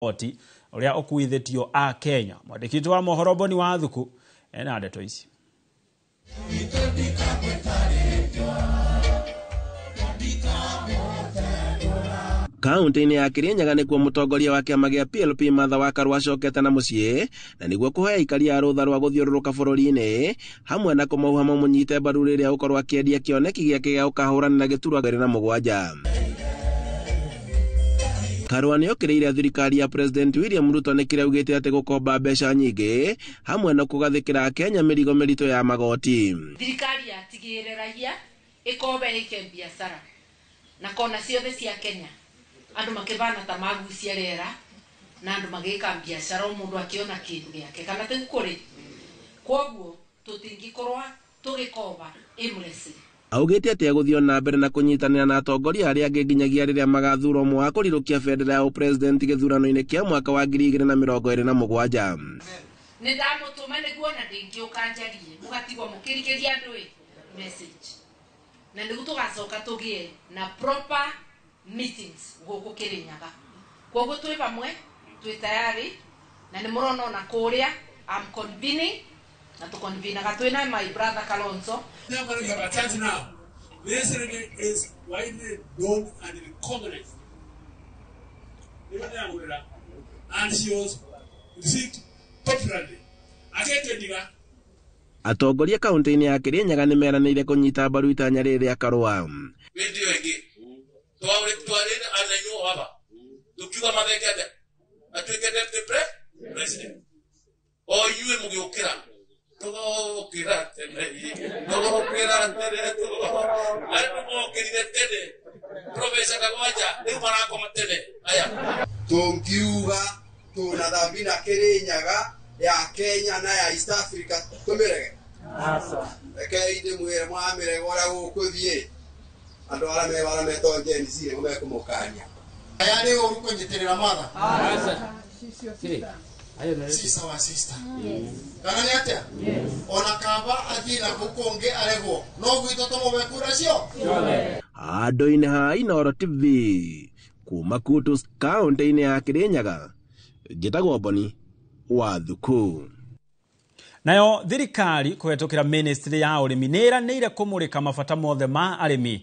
oti uria okuithitio a Kenya. Mwandikiti wa mohoro Boni wa Thuku ena ndeto ici. Kaunti-ini ya Kirinyaga nikuo mutongoria wa kiama gia PLP Martha Wakaru acokete na mucii na niguo kuhe aikari a rutha rwa guthiururuka bururi-ini hamwe na kumauha mamunyite mbaru riria ukorwo akiendia kioneki giake gia ukahurana na giturwa 27. Karua ni okireire thirikari ya President William Ruto ni kiraugite ati gukomba mbeca nyingi hamwe na kugathikira Kenya mirigo mirito ya magoti. Thirikari yatigiriragia ikobereke biashara na kona ciothe cia Kenya andu makibana ta magucia rera na andu magika biashara mundu akiona kindu giake kana tenkuri kwoguo tutingikorwa tugikoba imresi. Augite ati aguthio na mbere na kunyitanira na atongoria aria angi nginyagia riria magathurwo mwa kurirukia bendera ya president githurano-ini kia mwaka wa 2027. Ni ndamutuma niguo na ndingiukanjarie mugatigwo mukirikiria andu message na niguo tugacoka tugie na proper meetings guku Kirinyaga. Kwoguo twi bamwe twi tayari na ni murona na kuria I'm convening na to convene gatwina my brother Kalonzo. Now this is widely known and recognized and she was received popularly. Atongoria kaunti-ini ya Kirinyaga ni meranĩire kunyita mbaru itanya rĩrĩ rĩa Karua. Ndio ĩngĩ twarĩre anenyo hapa tukiuga mathekete atuĩke deputy president o yue mũgĩũkĩra tugokĩra tene Professor Kagwanja nĩ marakoma tene aya tungiuga tunathambi na Kirinyaga ya Kenya na ya East Africa tumirege inde mwere mwamire gora gukuthie andu ara metonje ni cire mekumukania aya ni uruko nyitirira Martha sisa wa sister kana ni atia ona kaba athina kukonge aregwo no gwito tomo bekura cio Ando-ini ha Inooro TV kuma Kutus kaunti-ini ya Kirinyaga njitagwo Boni wa Thuku. Nayo thirikari kuhetukira ministry ya urimi niranire kumurika mabata mothe ma arimi